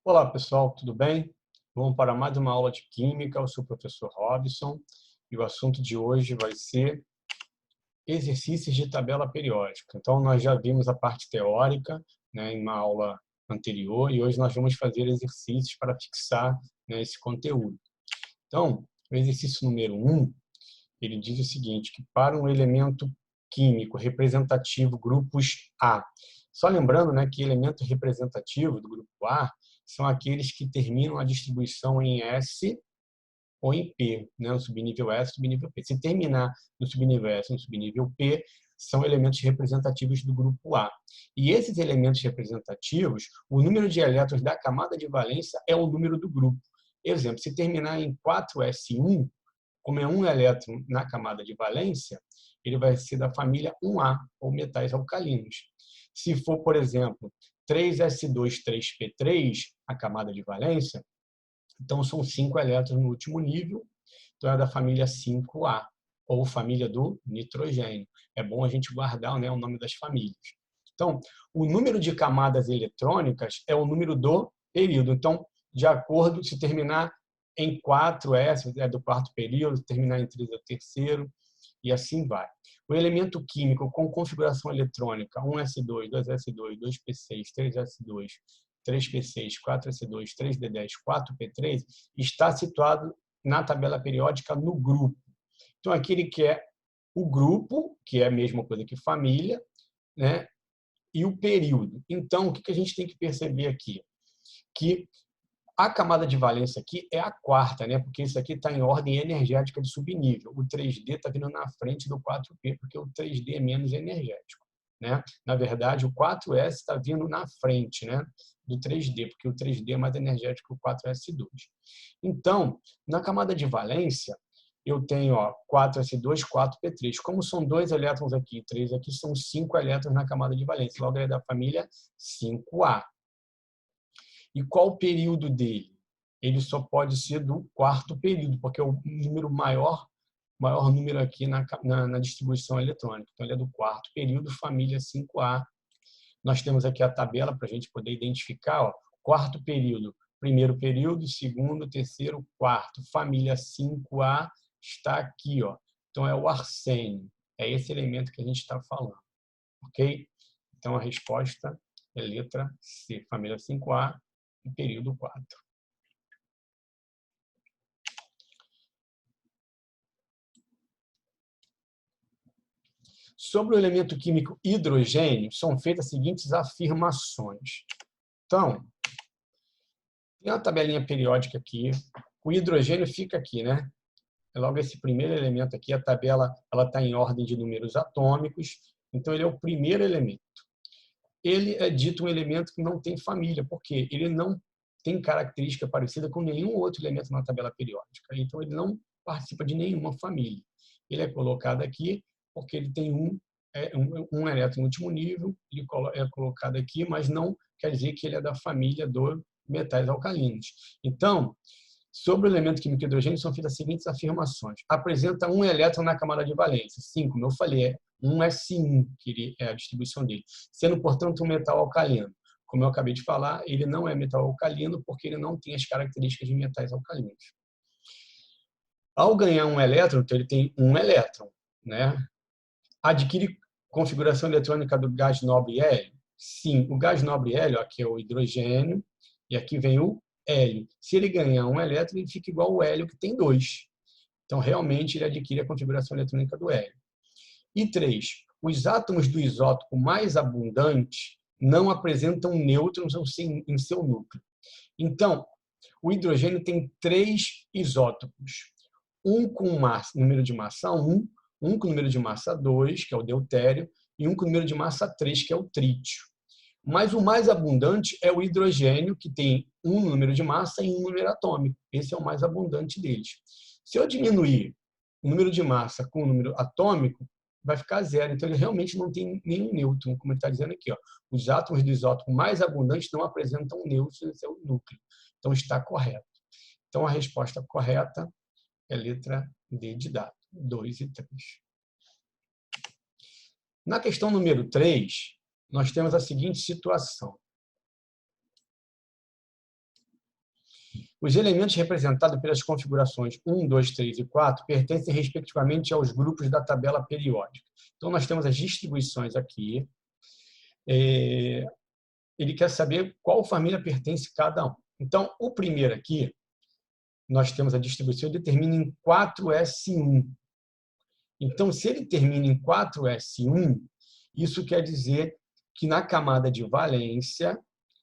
Olá, pessoal, tudo bem? Vamos para mais uma aula de Química. Eu sou o professor Robson e o assunto de hoje vai ser exercícios de tabela periódica. Então, nós já vimos a parte teórica, né, em uma aula anterior e hoje nós vamos fazer exercícios para fixar, né, esse conteúdo. Então, o exercício número 1, ele diz o seguinte, que para um elemento químico representativo grupos A, só lembrando, né, que elemento representativo do grupo A são aqueles que terminam a distribuição em S ou em P, né, no subnível S, subnível P. Se terminar no subnível S, no subnível P, são elementos representativos do grupo A. E esses elementos representativos, o número de elétrons da camada de valência é o número do grupo. Exemplo, se terminar em 4s1, como é um elétron na camada de valência, ele vai ser da família 1A, ou metais alcalinos. Se for, por exemplo, 3s2, 3p3, a camada de valência, então são 5 elétrons no último nível, então é da família 5A, ou família do nitrogênio. É bom a gente guardar, né, o nome das famílias. Então, o número de camadas eletrônicas é o número do período. Então, de acordo, se terminar em 4S, é do quarto período, se terminar em 3 é o terceiro, e assim vai. O elemento químico com configuração eletrônica 1s2, 2s2, 2p6, 3s2, 3p6, 4s2, 3d10, 4p3 está situado na tabela periódica no grupo. Então, aqui ele quer o grupo, que é a mesma coisa que família, né? E o período. Então, o que a gente tem que perceber aqui? Que a camada de valência aqui é a quarta, né? Porque isso aqui está em ordem energética de subnível. O 3D está vindo na frente do 4P, porque o 3D é menos energético, né? Na verdade, o 4S está vindo na frente, né, do 3D, porque o 3D é mais energético que o 4S2. Então, na camada de valência, eu tenho 4S2, 4P3. Como são 2 elétrons aqui e 3 aqui, são 5 elétrons na camada de valência. Logo, ele é da família 5A. E qual o período dele? Ele só pode ser do quarto período, porque é o número maior número aqui na distribuição eletrônica. Então, ele é do quarto período, família 5A. Nós temos aqui a tabela para a gente poder identificar. Quarto período, primeiro período, segundo, terceiro, quarto. Família 5A está aqui. Então, é o arsênio. É esse elemento que a gente está falando. Ok? Então, a resposta é letra C, família 5A, e período 4. Sobre o elemento químico hidrogênio, são feitas as seguintes afirmações. Então, tem uma tabelinha periódica aqui. O hidrogênio fica aqui, né? É logo esse primeiro elemento aqui. A tabela está em ordem de números atômicos. Então, ele é o primeiro elemento. Ele é dito um elemento que não tem família, porque ele não tem característica parecida com nenhum outro elemento na tabela periódica. Então, ele não participa de nenhuma família. Ele é colocado aqui porque ele tem um elétron no último nível, ele é colocado aqui, mas não quer dizer que ele é da família dos metais alcalinos. Então, sobre o elemento químico hidrogênio, são feitas as seguintes afirmações. Apresenta um elétron na camada de valência. Sim, como eu falei, é um S1, que é a distribuição dele. Sendo, portanto, um metal alcalino. Como eu acabei de falar, ele não é metal alcalino porque ele não tem as características de metais alcalinos. Ao ganhar um elétron, então ele tem um elétron, né? Adquire configuração eletrônica do gás nobre hélio? Sim, o gás nobre hélio, aqui é o hidrogênio, e aqui vem o hélio. Se ele ganhar um elétron, ele fica igual ao hélio, que tem 2. Então, realmente, ele adquire a configuração eletrônica do hélio. E 3. Os átomos do isótopo mais abundante não apresentam nêutrons em seu núcleo. Então, o hidrogênio tem 3 isótopos. Um com número de massa 1, um com número de massa 2, que é o deutério, e um com número de massa 3, que é o trítio. Mas o mais abundante é o hidrogênio, que tem um número de massa e um número atômico. Esse é o mais abundante deles. Se eu diminuir o número de massa com o número atômico, vai ficar 0. Então, ele realmente não tem nenhum nêutron, como ele está dizendo aqui. Os átomos do isótopo mais abundantes não apresentam nêutrons em seu núcleo. Então, está correto. Então, a resposta correta é a letra D de dado, 2 e 3. Na questão número 3, nós temos a seguinte situação. Os elementos representados pelas configurações 1, 2, 3 e 4 pertencem, respectivamente, aos grupos da tabela periódica. Então, nós temos as distribuições aqui. Ele quer saber qual família pertence cada um. Então, o primeiro aqui, nós temos a distribuição, ele termina em 4S1. Então, se ele termina em 4S1, isso quer dizer que na camada de valência,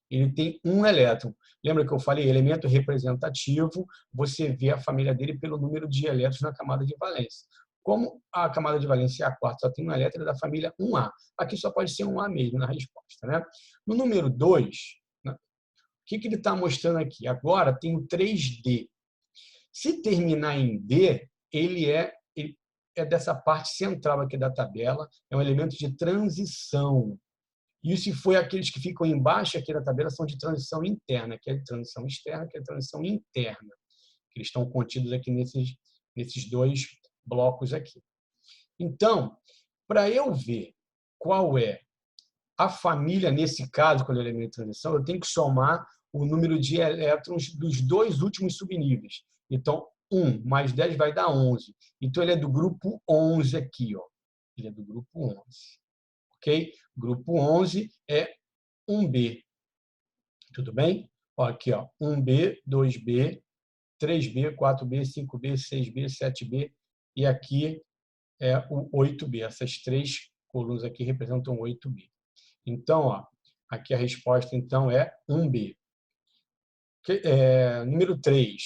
ele tem um elétron. Lembra que eu falei, elemento representativo, você vê a família dele pelo número de elétrons na camada de valência. Como a camada de valência A4 só tem um elétron, é da família 1A. Aqui só pode ser um A mesmo na resposta, né? No número 2, né, o que ele está mostrando aqui? Agora tem o 3D. Se terminar em D, ele é dessa parte central aqui da tabela, é um elemento de transição. E se foi aqueles que ficam embaixo aqui da tabela são de transição interna, que é de transição externa, que é de transição interna. Que eles estão contidos aqui nesses dois blocos aqui. Então, para eu ver qual é a família, nesse caso, quando é elemento de transição, eu tenho que somar o número de elétrons dos dois últimos subníveis. Então, 1 mais 10 vai dar 11. Então, ele é do grupo 11 aqui. Ó. Ele é do grupo 11. Ok? Grupo 11 é 1B. Tudo bem? Ó, aqui, ó, 1B, 2B, 3B, 4B, 5B, 6B, 7B e aqui é o 8B. Essas três colunas aqui representam 8B. Então, ó, aqui a resposta então é 1B. Número 3.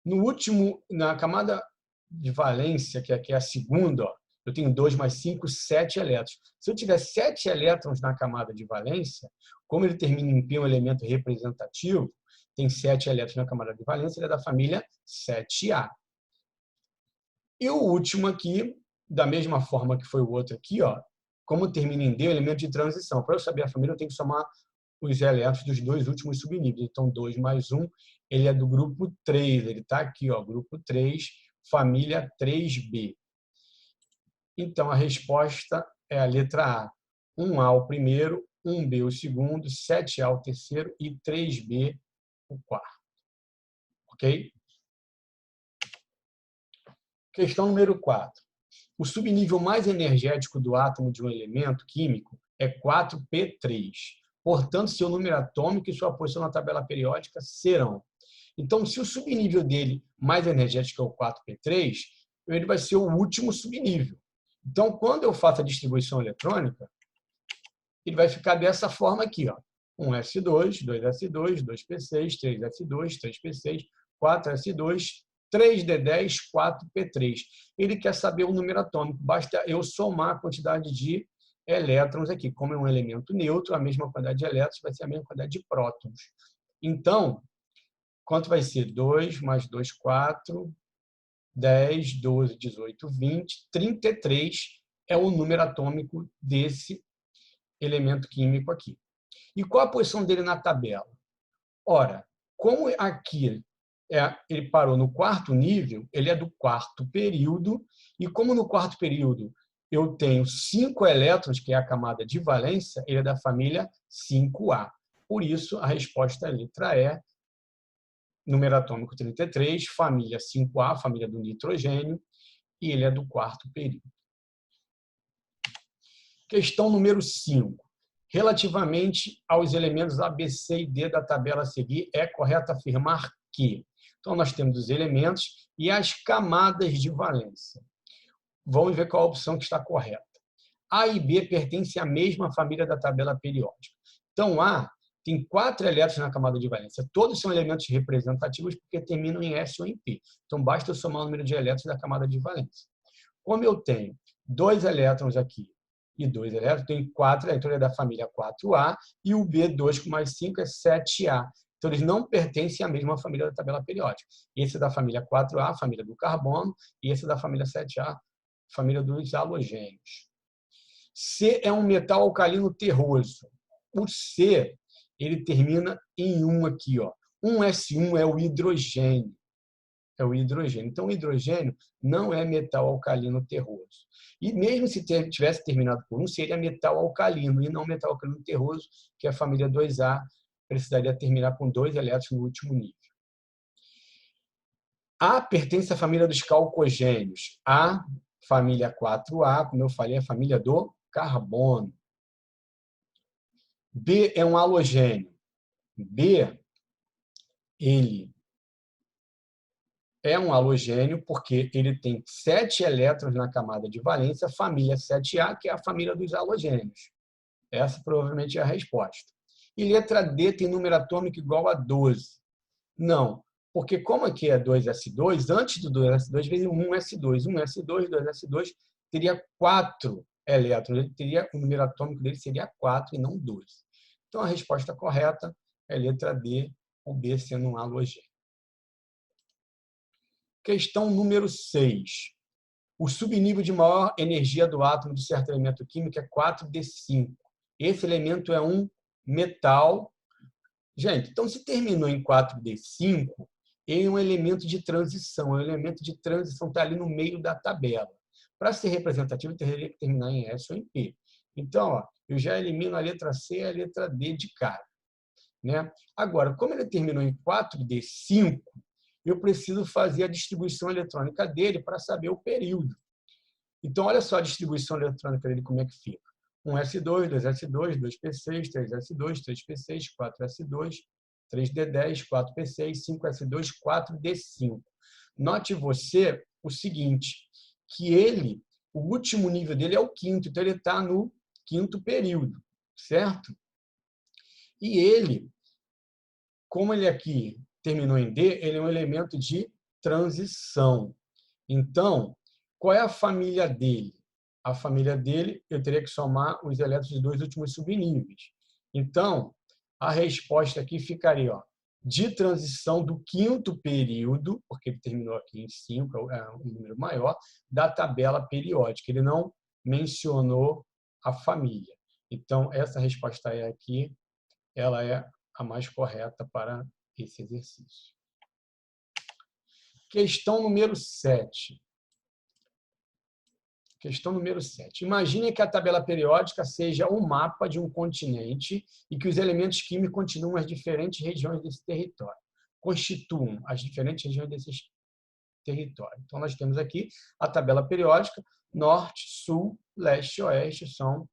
No último, na camada de valência, que aqui é a segunda, ó, eu tenho 2 mais 5, 7 elétrons. Se eu tiver 7 elétrons na camada de valência, como ele termina em P, um elemento representativo, tem 7 elétrons na camada de valência, ele é da família 7A. E o último aqui, da mesma forma que foi o outro aqui, ó, como termina em D, o elemento de transição. Para eu saber a família, eu tenho que somar os elétrons dos dois últimos subníveis. Então, 2 mais 1, ele é do grupo 3. Ele está aqui, ó, grupo 3, família 3B. Então, a resposta é a letra A. 1A o primeiro, 1B o segundo, 7A o terceiro e 3B o quarto. Ok? Questão número 4. O subnível mais energético do átomo de um elemento químico é 4P3. Portanto, seu número atômico e sua posição na tabela periódica serão. Então, se o subnível dele mais energético é o 4P3, ele vai ser o último subnível. Então, quando eu faço a distribuição eletrônica, ele vai ficar dessa forma aqui, ó. 1S2, 2S2, 2P6, 3S2, 3P6, 4S2, 3D10, 4P3. Ele quer saber o número atômico. Basta eu somar a quantidade de elétrons aqui. Como é um elemento neutro, a mesma quantidade de elétrons vai ser a mesma quantidade de prótons. Então, quanto vai ser? 2 mais 2, 4, 10, 12, 18, 20, 33 é o número atômico desse elemento químico aqui. E qual a posição dele na tabela? Ora, como aqui ele parou no quarto nível, ele é do quarto período, e como no quarto período eu tenho 5 elétrons, que é a camada de valência, ele é da família 5A. Por isso, a resposta é a letra E, número atômico 33, família 5A, família do nitrogênio, e ele é do quarto período. Questão número 5. Relativamente aos elementos A, B, C e D da tabela a seguir, é correto afirmar que... Então, nós temos os elementos e as camadas de valência. Vamos ver qual a opção que está correta. A e B pertencem à mesma família da tabela periódica. Então, A tem 4 elétrons na camada de valência. Todos são elementos representativos porque terminam em S ou em P. Então, basta eu somar o número de elétrons da camada de valência. Como eu tenho 2 elétrons aqui e 2 elétrons, tenho 4 elétrons da família 4A e o B2 com mais 5 é 7A. Então, eles não pertencem à mesma família da tabela periódica. Esse é da família 4A, família do carbono, e esse é da família 7A, família dos halogênios. C é um metal alcalino terroso. O C, ele termina em 1 aqui, ó. 1S1 é o hidrogênio. É o hidrogênio. Então, o hidrogênio não é metal alcalino terroso. E mesmo se tivesse terminado por 1, seria metal alcalino, e não metal alcalino terroso, que é a família 2A, precisaria terminar com 2 elétrons no último nível. A pertence à família dos calcogênios. A, família 4A, como eu falei, é a família do carbono. B é um halogênio. B, ele é um halogênio porque ele tem 7 elétrons na camada de valência, família 7A, que é a família dos halogênios. Essa provavelmente é a resposta. E letra D tem número atômico igual a 12. Não, porque como aqui é 2s2, antes do 2s2 veio 1s2. 1s2, 2s2, teria 4 elétrons. Ele teria, o número atômico dele seria 4 e não 12. Então, a resposta correta é letra D, o B sendo um halogênio. Questão número 6. O subnível de maior energia do átomo de certo elemento químico é 4d5. Esse elemento é um metal. Gente, então se terminou em 4d5, ele é um elemento de transição. O elemento de transição está ali no meio da tabela. Para ser representativo, teria que terminar em S ou em P. Então, ó, eu já elimino a letra C e a letra D de cara. Né? Agora, como ele terminou em 4d5, eu preciso fazer a distribuição eletrônica dele para saber o período. Então, olha só a distribuição eletrônica dele, como é que fica. 1s2, 2s2, 2p6, 3s2, 3p6, 4s2, 3d10, 4p6, 5s2, 4d5. Note você o seguinte, que ele, o último nível dele é o quinto, então ele está no quinto período, certo? E ele, como ele aqui terminou em D, ele é um elemento de transição. Então, qual é a família dele? A família dele, eu teria que somar os elétrons dos dois últimos subníveis. Então, a resposta aqui ficaria, ó, de transição do quinto período, porque ele terminou aqui em 5, é um número maior, da tabela periódica. Ele não mencionou a família. Então, essa resposta aqui, ela é a mais correta para esse exercício. Questão número 7. Questão número 7. Imagine que a tabela periódica seja um mapa de um continente e que os elementos químicos continuam as diferentes regiões desse território. Constituam as diferentes regiões desse território. Então, nós temos aqui a tabela periódica, norte, sul, leste e oeste são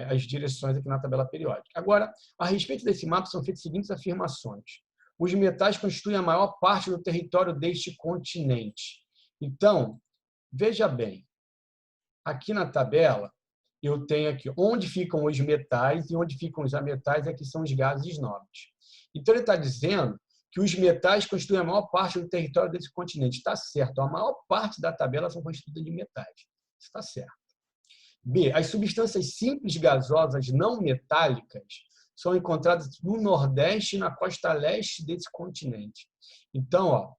as direções aqui na tabela periódica. Agora, a respeito desse mapa, são feitas as seguintes afirmações. Os metais constituem a maior parte do território deste continente. Então, veja bem, aqui na tabela, eu tenho aqui onde ficam os metais e onde ficam os ametais, aqui são os gases nobres. Então, ele está dizendo que os metais constituem a maior parte do território desse continente. Está certo, a maior parte da tabela são constituídas de metais. Está certo. B. As substâncias simples gasosas não metálicas são encontradas no Nordeste e na costa leste desse continente. Então, ó,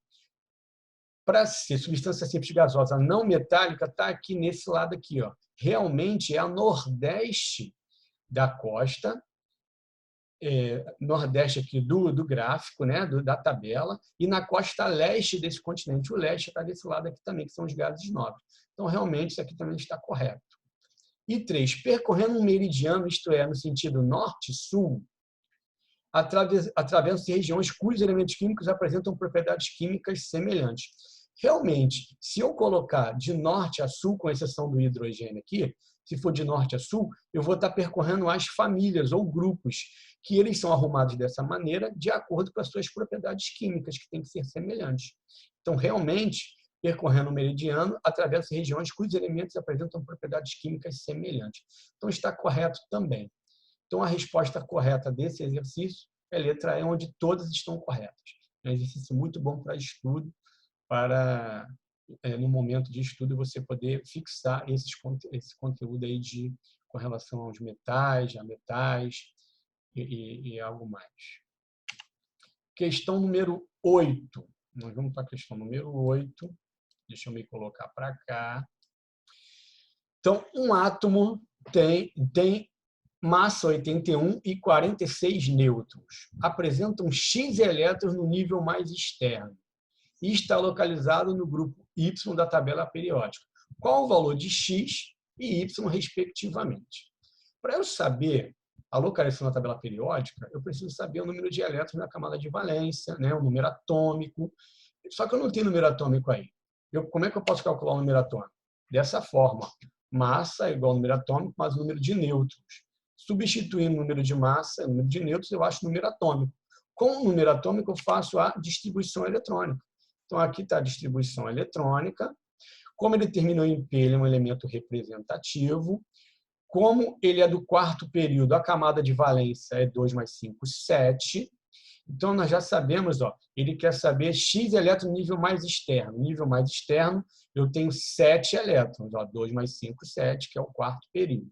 para ser substância simples gasosa não metálica, está aqui nesse lado aqui. Ó. Realmente é a nordeste da costa, nordeste aqui do gráfico, né, da tabela, e na costa leste desse continente. O leste está desse lado aqui também, que são os gases nobres. Então, realmente, isso aqui também está correto. E 3. Percorrendo um meridiano, isto é, no sentido norte-sul, atravessam-se regiões cujos elementos químicos apresentam propriedades químicas semelhantes. Realmente, se eu colocar de norte a sul, com exceção do hidrogênio aqui, se for de norte a sul, eu vou estar percorrendo as famílias ou grupos, que eles são arrumados dessa maneira, de acordo com as suas propriedades químicas, que têm que ser semelhantes. Então, realmente, percorrendo o meridiano, atravessa regiões cujos elementos apresentam propriedades químicas semelhantes. Então, está correto também. Então, a resposta correta desse exercício é a letra E, onde todas estão corretas. É um exercício muito bom para estudo, para, no momento de estudo, você poder fixar esse conteúdo aí com relação aos metais, a metais e algo mais. Questão número 8. Nós vamos para a questão número 8. Deixa eu me colocar para cá. Então, um átomo tem massa 81 e 46 nêutrons. Apresentam X elétrons no nível mais externo e está localizado no grupo Y da tabela periódica. Qual o valor de X e Y, respectivamente? Para eu saber a localização da tabela periódica, eu preciso saber o número de elétrons na camada de valência, né, o número atômico. Só que eu não tenho número atômico aí. Como é que eu posso calcular o número atômico? Dessa forma. Massa é igual ao número atômico mais o número de nêutrons. Substituindo o número de massa e o número de nêutrons, eu acho o número atômico. Com o número atômico, eu faço a distribuição eletrônica. Então, aqui está a distribuição eletrônica. Como ele terminou em P, ele é um elemento representativo. Como ele é do quarto período, a camada de valência é 2 mais 5, 7. Então, nós já sabemos, ele quer saber X elétrons no nível mais externo. No nível mais externo, eu tenho 7 elétrons, 2 mais 5, 7, que é o quarto período.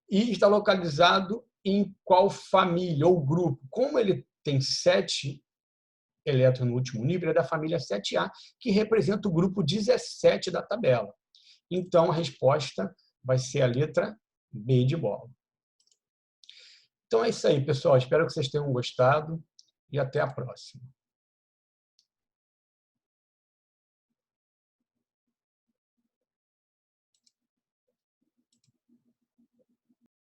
E está localizado em qual família ou grupo? Como ele tem 7 elétrons no último nível, é da família 7A, que representa o grupo 17 da tabela. Então, a resposta vai ser a letra B de bola. Então, é isso aí, pessoal. Espero que vocês tenham gostado e até a próxima.